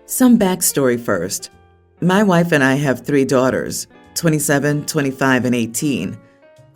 Some backstory first. My wife and I have 3 daughters, 27, 25, and 18.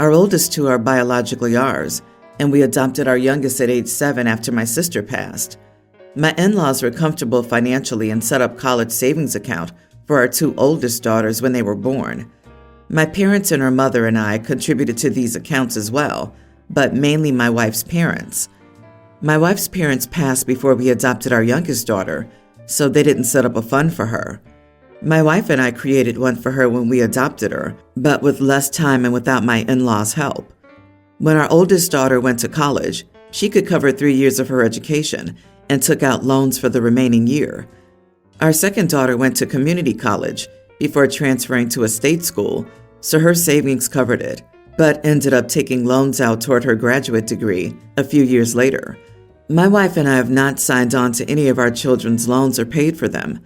Our oldest 2 are biologically ours, and we adopted our youngest at age 7 after my sister passed. My in-laws were comfortable financially and set up college savings account for our 2 oldest daughters when they were born. My parents and her mother and I contributed to these accounts as well, but mainly my wife's parents. My wife's parents passed before we adopted our youngest daughter, so they didn't set up a fund for her. My wife and I created one for her when we adopted her, but with less time and without my in-laws' help. When our oldest daughter went to college, she could cover 3 years of her education and took out loans for the remaining year. Our second daughter went to community college before transferring to a state school, so her savings covered it, but ended up taking loans out toward her graduate degree a few years later. My wife and I have not signed on to any of our children's loans or paid for them.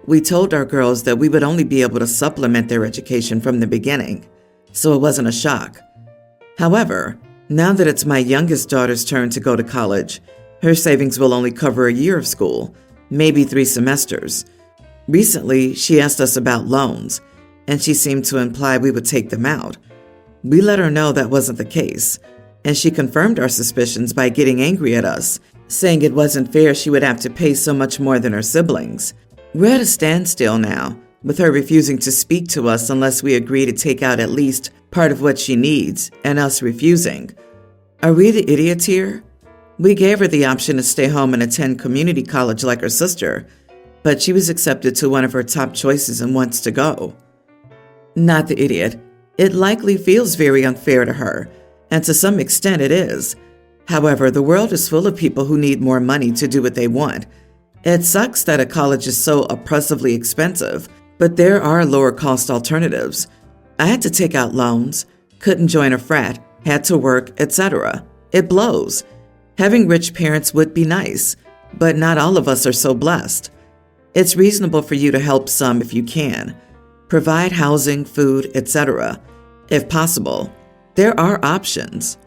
We told our girls that we would only be able to supplement their education from the beginning, so it wasn't a shock. However, now that it's my youngest daughter's turn to go to college, her savings will only cover a year of school, maybe 3 semesters. Recently, she asked us about loans, and she seemed to imply we would take them out. We let her know that wasn't the case, and she confirmed our suspicions by getting angry at us, saying it wasn't fair she would have to pay so much more than her siblings. We're at a standstill now, with her refusing to speak to us unless we agree to take out at least part of what she needs, and us refusing. Are we the idiots here? We gave her the option to stay home and attend community college like her sister, but she was accepted to one of her top choices and wants to go. Not the idiot. It likely feels very unfair to her, and to some extent it is. However, the world is full of people who need more money to do what they want. It sucks that a college is so oppressively expensive, but there are lower-cost alternatives. I had to take out loans, couldn't join a frat, had to work, etc. It blows. Having rich parents would be nice, but not all of us are so blessed. It's reasonable for you to help some if you can. Provide housing, food, etc. If possible. There are options.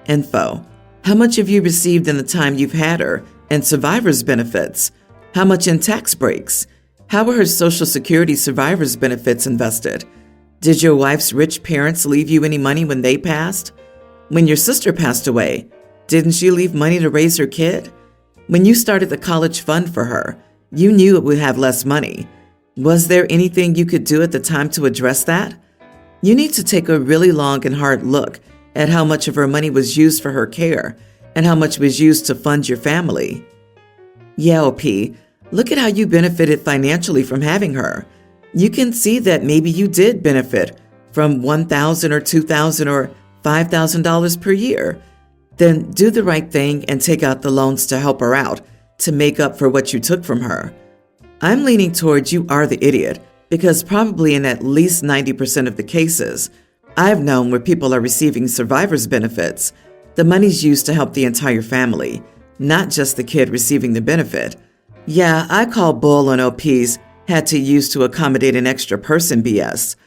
Info. How much have you received in the time you've had her, and survivor's benefits? How much in tax breaks? How were her Social Security survivor's benefits invested? Did your wife's rich parents leave you any money when they passed? When your sister passed away, didn't she leave money to raise her kid? When you started the college fund for her, you knew it would have less money. Was there anything you could do at the time to address that? You need to take a really long and hard look at how much of her money was used for her care and how much was used to fund your family. Yeah, OP, look at how you benefited financially from having her. You can see that maybe you did benefit from $1,000 or $2,000 or $5,000 per year. Then do the right thing and take out the loans to help her out to make up for what you took from her. I'm leaning towards you are the idiot because probably in at least 90% of the cases, I've known where people are receiving survivor's benefits, the money's used to help the entire family, not just the kid receiving the benefit. Yeah, I call bull on OP's had to use to accommodate an extra person BS.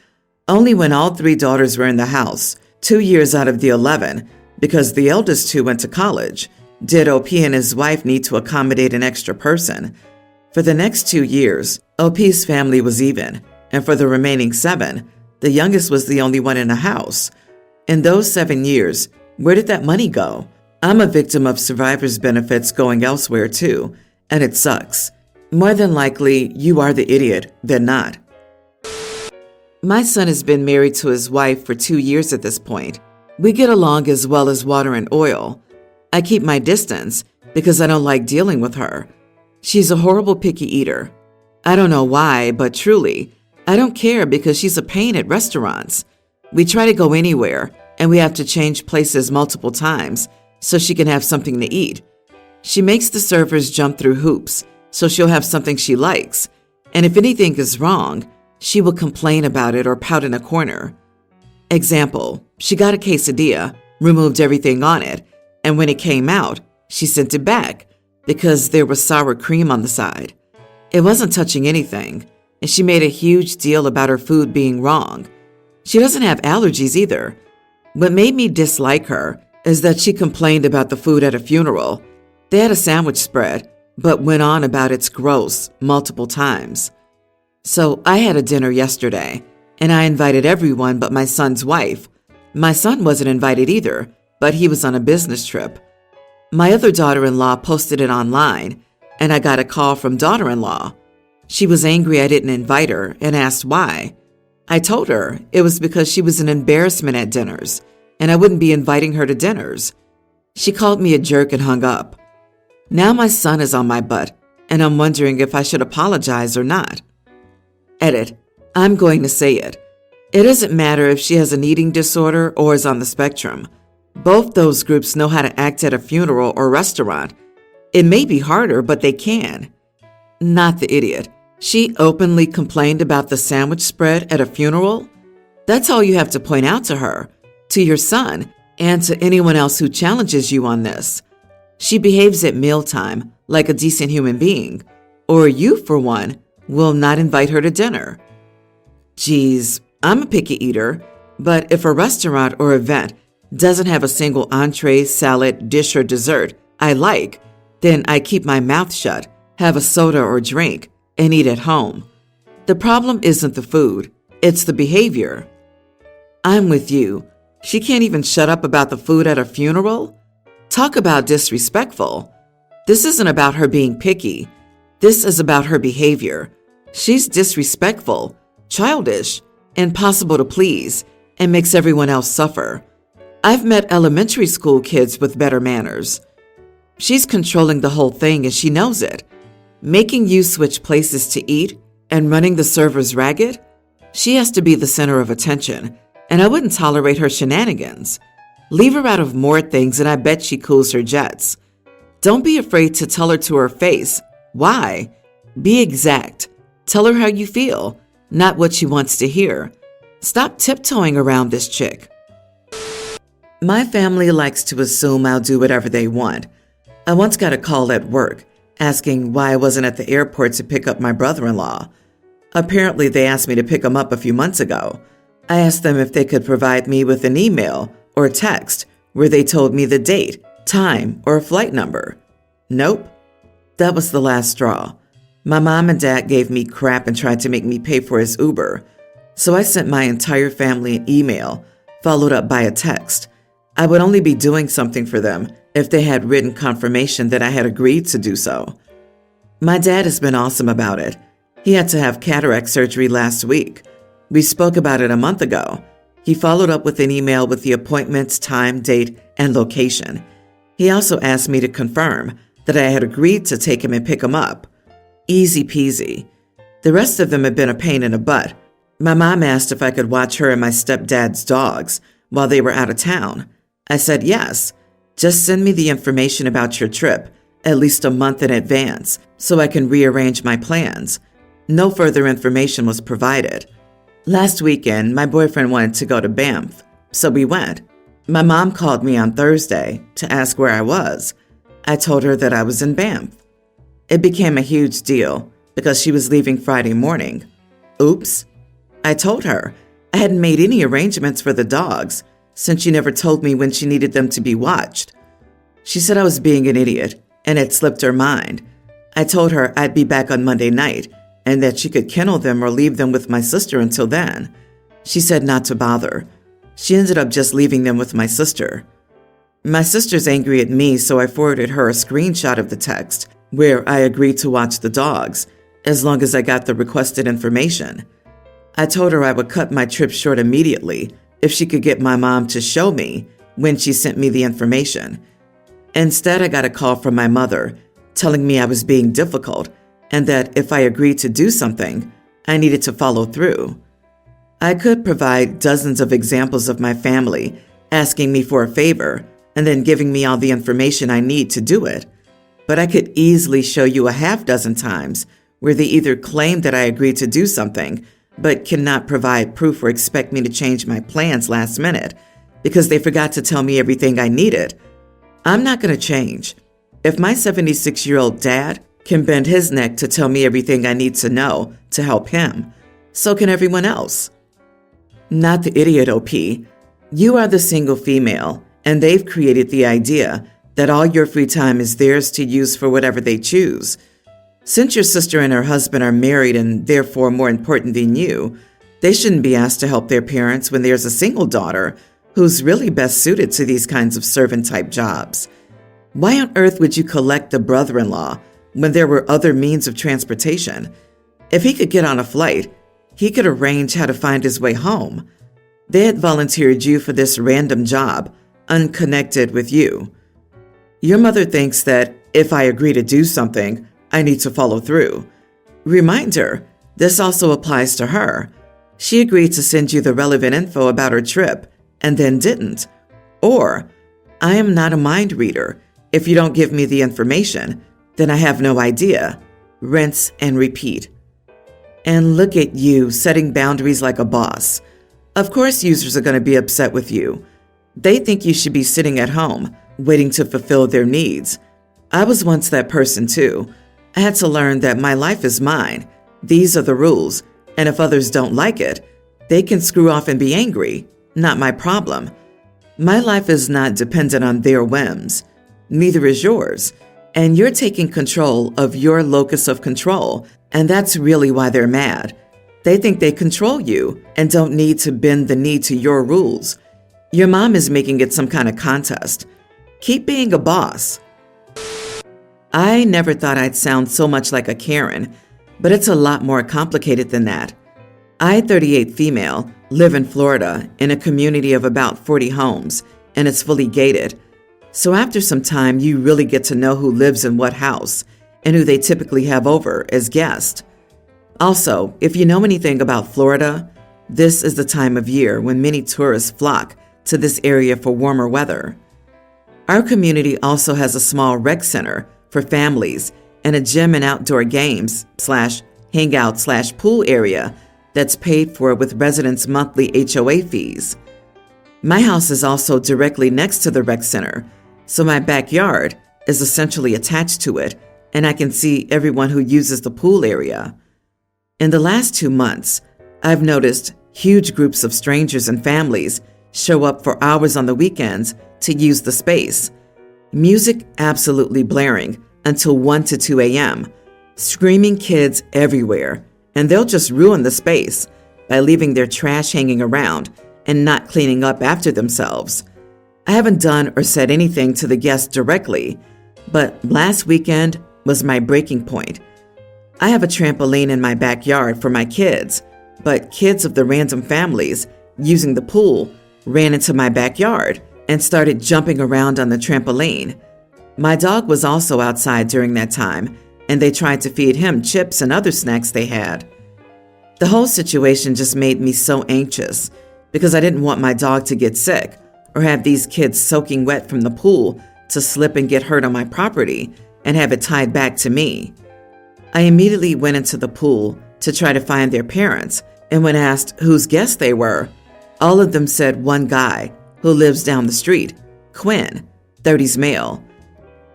Only when all 3 daughters were in the house, 2 years out of the 11, because the eldest 2 went to college, did OP and his wife need to accommodate an extra person. For the next 2 years, OP's family was even, and for the remaining 7, the youngest was the only one in the house. In those 7 years, where did that money go? I'm a victim of survivor's benefits going elsewhere too, and it sucks. More than likely, you are the idiot than not. My son has been married to his wife for 2 years at this point. We get along as well as water and oil. I keep my distance because I don't like dealing with her. She's a horrible picky eater. I don't know why, but truly, I don't care because she's a pain at restaurants. We try to go anywhere, and we have to change places multiple times so she can have something to eat. She makes the servers jump through hoops so she'll have something she likes, and if anything is wrong, she will complain about it or pout in a corner. Example, she got a quesadilla, removed everything on it, and when it came out, she sent it back because there was sour cream on the side. It wasn't touching anything, and she made a huge deal about her food being wrong. She doesn't have allergies either. What made me dislike her is that she complained about the food at a funeral. They had a sandwich spread, but went on about it's gross multiple times. So I had a dinner yesterday, and I invited everyone but my son's wife. My son wasn't invited either, but he was on a business trip. My other daughter-in-law posted it online, and I got a call from daughter-in-law. She was angry I didn't invite her and asked why. I told her it was because she was an embarrassment at dinners, and I wouldn't be inviting her to dinners. She called me a jerk and hung up. Now my son is on my butt, and I'm wondering if I should apologize or not. Edit. I'm going to say it. It doesn't matter if she has an eating disorder or is on the spectrum. Both those groups know how to act at a funeral or restaurant. It may be harder, but they can. Not the idiot. She openly complained about the sandwich spread at a funeral? That's all you have to point out to her, to your son, and to anyone else who challenges you on this. She behaves at mealtime like a decent human being, or you, for one, will not invite her to dinner. Geez, I'm a picky eater, but if a restaurant or event doesn't have a single entree, salad, dish, or dessert I like, then I keep my mouth shut, have a soda or drink, and eat at home. The problem isn't the food, it's the behavior. I'm with you. She can't even shut up about the food at a funeral? Talk about disrespectful. This isn't about her being picky. This is about her behavior. She's disrespectful, childish, impossible to please, and makes everyone else suffer. I've met elementary school kids with better manners. She's controlling the whole thing and she knows it. Making you switch places to eat and running the servers ragged? She has to be the center of attention, and I wouldn't tolerate her shenanigans. Leave her out of more things and I bet she cools her jets. Don't be afraid to tell her to her face. Why? Be exact. Tell her how you feel, not what she wants to hear. Stop tiptoeing around this chick. My family likes to assume I'll do whatever they want. I once got a call at work asking why I wasn't at the airport to pick up my brother-in-law. Apparently, they asked me to pick him up a few months ago. I asked them if they could provide me with an email or text where they told me the date, time, or a flight number. Nope. That was the last straw. My mom and dad gave me crap and tried to make me pay for his Uber. So I sent my entire family an email, followed up by a text. I would only be doing something for them if they had written confirmation that I had agreed to do so. My dad has been awesome about it. He had to have cataract surgery last week. We spoke about it a month ago. He followed up with an email with the appointment's time, date, and location. He also asked me to confirm that I had agreed to take him and pick him up. Easy peasy. The rest of them have been a pain in the butt. My mom asked if I could watch her and my stepdad's dogs while they were out of town. I said yes. Just send me the information about your trip, at least a month in advance, so I can rearrange my plans. No further information was provided. Last weekend, my boyfriend wanted to go to Banff, so we went. My mom called me on Thursday to ask where I was. I told her that I was in Banff. It became a huge deal because she was leaving Friday morning. Oops. I told her I hadn't made any arrangements for the dogs since she never told me when she needed them to be watched. She said I was being an idiot and it slipped her mind. I told her I'd be back on Monday night and that she could kennel them or leave them with my sister until then. She said not to bother. She ended up just leaving them with my sister. My sister's angry at me, so I forwarded her a screenshot of the text where I agreed to watch the dogs as long as I got the requested information. I told her I would cut my trip short immediately if she could get my mom to show me when she sent me the information. Instead, I got a call from my mother telling me I was being difficult and that if I agreed to do something, I needed to follow through. I could provide dozens of examples of my family asking me for a favor and then giving me all the information I need to do it. But I could easily show you a half dozen times where they either claim that I agreed to do something but cannot provide proof or expect me to change my plans last minute because they forgot to tell me everything I needed. I'm not going to change. If my 76-year-old dad can bend his neck to tell me everything I need to know to help him, so can everyone else. Not the idiot, OP. You are the single female, and they've created the idea that all your free time is theirs to use for whatever they choose. Since your sister and her husband are married and therefore more important than you, they shouldn't be asked to help their parents when there's a single daughter who's really best suited to these kinds of servant-type jobs. Why on earth would you collect the brother-in-law when there were other means of transportation? If he could get on a flight, he could arrange how to find his way home. They had volunteered you for this random job, unconnected with you. Your mother thinks that if I agree to do something, I need to follow through. Reminder, this also applies to her. She agreed to send you the relevant info about her trip and then didn't. Or, I am not a mind reader. If you don't give me the information, then I have no idea. Rinse and repeat. And look at you setting boundaries like a boss. Of course users are going to be upset with you. They think you should be sitting at home, waiting to fulfill their needs. I was once that person too. I had to learn that my life is mine. These are the rules, and if others don't like it, they can screw off and be angry. Not my problem. My life is not dependent on their whims. Neither is yours. And you're taking control of your locus of control, and that's really why they're mad. They think they control you and don't need to bend the knee to your rules. Your mom is making it some kind of contest. Keep being a boss. I never thought I'd sound so much like a Karen, but it's a lot more complicated than that. I, 38 female, live in Florida in a community of about 40 homes, and it's fully gated. So after some time, you really get to know who lives in what house and who they typically have over as guests. Also, if you know anything about Florida, this is the time of year when many tourists flock to this area for warmer weather. Our community also has a small rec center for families and a gym and outdoor games / hangout / pool area that's paid for with residents' monthly HOA fees. My house is also directly next to the rec center, so my backyard is essentially attached to it, and I can see everyone who uses the pool area. In the last 2 months, I've noticed huge groups of strangers and families show up for hours on the weekends to use the space. Music absolutely blaring until 1 to 2 a.m., screaming kids everywhere, and they'll just ruin the space by leaving their trash hanging around and not cleaning up after themselves. I haven't done or said anything to the guests directly, but last weekend was my breaking point. I have a trampoline in my backyard for my kids, but kids of the random families using the pool ran into my backyard and started jumping around on the trampoline. My dog was also outside during that time, and they tried to feed him chips and other snacks they had. The whole situation just made me so anxious because I didn't want my dog to get sick or have these kids soaking wet from the pool to slip and get hurt on my property and have it tied back to me. I immediately went into the pool to try to find their parents, and when asked whose guests they were, all of them said one guy who lives down the street, Quinn, 30s male.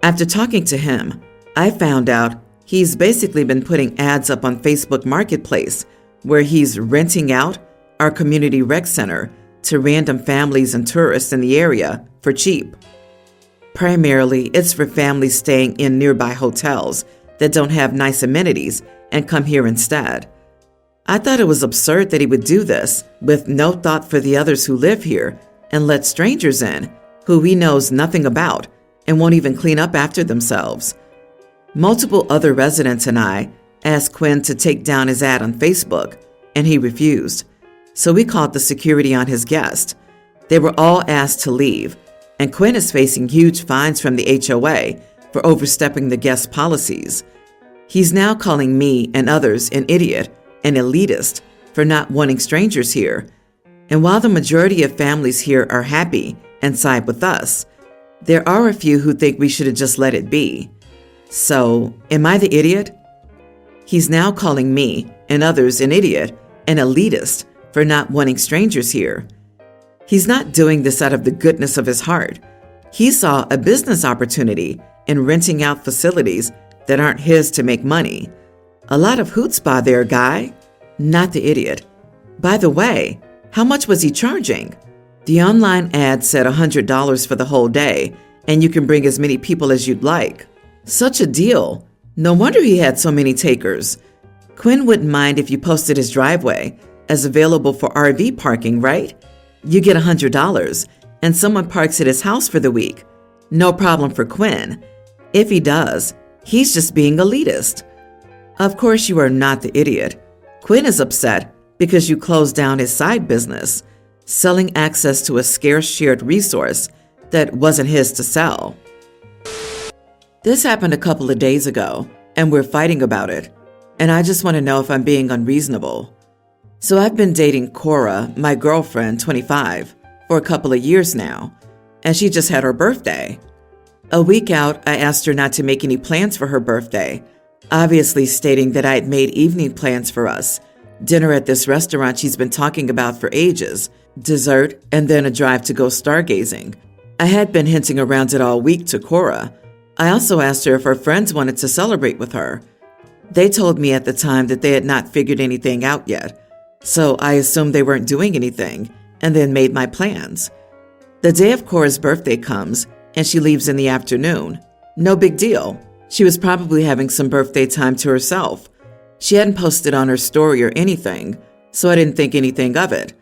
After talking to him, I found out he's basically been putting ads up on Facebook Marketplace where he's renting out our community rec center to random families and tourists in the area for cheap. Primarily, it's for families staying in nearby hotels that don't have nice amenities and come here instead. I thought it was absurd that he would do this with no thought for the others who live here and let strangers in who he knows nothing about and won't even clean up after themselves. Multiple other residents and I asked Quinn to take down his ad on Facebook, and he refused. So we called the security on his guest. They were all asked to leave, and Quinn is facing huge fines from the HOA for overstepping the guest policies. He's now calling me and others an idiot and elitist for not wanting strangers here. And while the majority of families here are happy and side with us, there are a few who think we should have just let it be. So, am I the idiot? He's now calling me and others an idiot and elitist for not wanting strangers here. He's not doing this out of the goodness of his heart. He saw a business opportunity in renting out facilities that aren't his to make money. A lot of chutzpah there, guy. Not the idiot. By the way, how much was he charging? The online ad said $100 for the whole day and you can bring as many people as you'd like. Such a deal. No wonder he had so many takers. Quinn wouldn't mind if you posted his driveway as available for RV parking, right? You get $100, and someone parks at his house for the week. No problem for Quinn. If he does, he's just being elitist. Of course, you are not the idiot. Quinn is upset because you closed down his side business, selling access to a scarce shared resource that wasn't his to sell. This happened a couple of days ago, and we're fighting about it, and I just want to know if I'm being unreasonable. So I've been dating Cora, my girlfriend, 25, for a couple of years now, and she just had her birthday. A week out, I asked her not to make any plans for her birthday, obviously stating that I had made evening plans for us, dinner at this restaurant she's been talking about for ages, dessert, and then a drive to go stargazing. I had been hinting around it all week to Cora. I also asked her if her friends wanted to celebrate with her. They told me at the time that they had not figured anything out yet, so I assumed they weren't doing anything, and then made my plans. The day of Cora's birthday comes, and she leaves in the afternoon. No big deal. She was probably having some birthday time to herself. She hadn't posted on her story or anything, so I didn't think anything of it.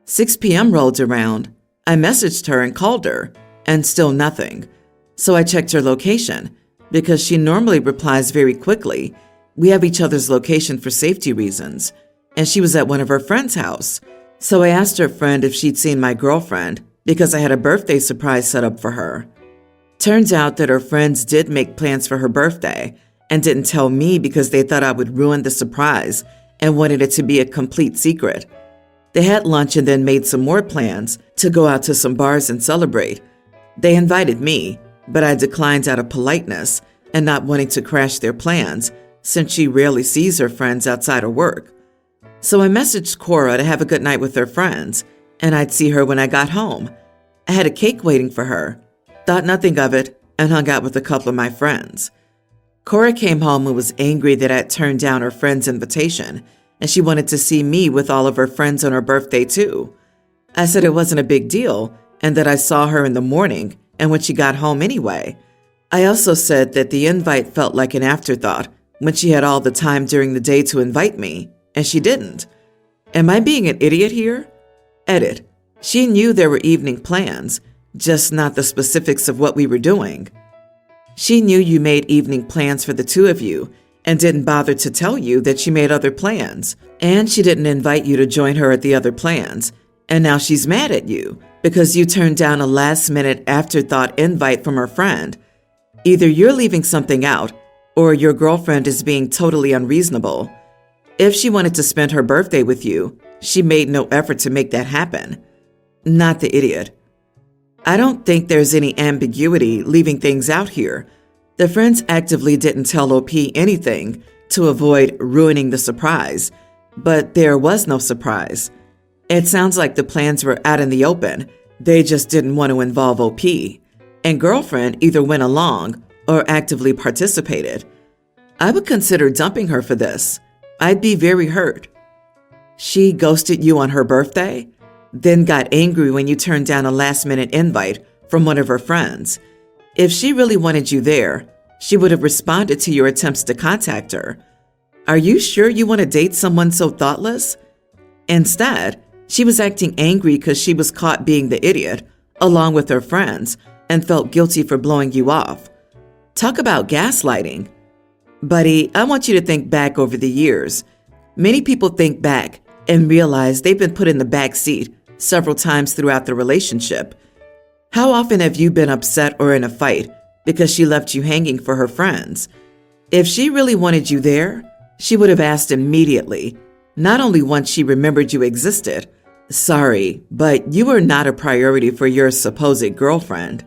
6 p.m. rolled around. I messaged her and called her, and still nothing. So I checked her location, because she normally replies very quickly. We have each other's location for safety reasons, and she was at one of her friend's house. So I asked her friend if she'd seen my girlfriend, because I had a birthday surprise set up for her. Turns out that her friends did make plans for her birthday, and didn't tell me because they thought I would ruin the surprise and wanted it to be a complete secret. They had lunch and then made some more plans to go out to some bars and celebrate. They invited me, but I declined out of politeness and not wanting to crash their plans since she rarely sees her friends outside of work. So I messaged Cora to have a good night with her friends, and I'd see her when I got home. I had a cake waiting for her, thought nothing of it, and hung out with a couple of my friends. Cora came home and was angry that I'd turned down her friend's invitation, and she wanted to see me with all of her friends on her birthday too. I said it wasn't a big deal, and that I saw her in the morning and when she got home anyway. I also said that the invite felt like an afterthought when she had all the time during the day to invite me, and she didn't. Am I being an idiot here? Edit. She knew there were evening plans, just not the specifics of what we were doing. She knew you made evening plans for the two of you and didn't bother to tell you that she made other plans. And she didn't invite you to join her at the other plans. And now she's mad at you because you turned down a last-minute afterthought invite from her friend. Either you're leaving something out or your girlfriend is being totally unreasonable. If she wanted to spend her birthday with you, she made no effort to make that happen. Not the idiot. I don't think there's any ambiguity leaving things out here. The friends actively didn't tell OP anything to avoid ruining the surprise, but there was no surprise. It sounds like the plans were out in the open. They just didn't want to involve OP. And girlfriend either went along or actively participated. I would consider dumping her for this. I'd be very hurt. She ghosted you on her birthday? Then got angry when you turned down a last-minute invite from one of her friends. If she really wanted you there, she would have responded to your attempts to contact her. Are you sure you want to date someone so thoughtless? Instead, she was acting angry because she was caught being the idiot, along with her friends, and felt guilty for blowing you off. Talk about gaslighting. Buddy, I want you to think back over the years. Many people think back and realize they've been put in the back seat several times throughout the relationship. How often have you been upset or in a fight because she left you hanging for her friends? If she really wanted you there, she would have asked immediately, not only once she remembered you existed. Sorry, but you were not a priority for your supposed girlfriend.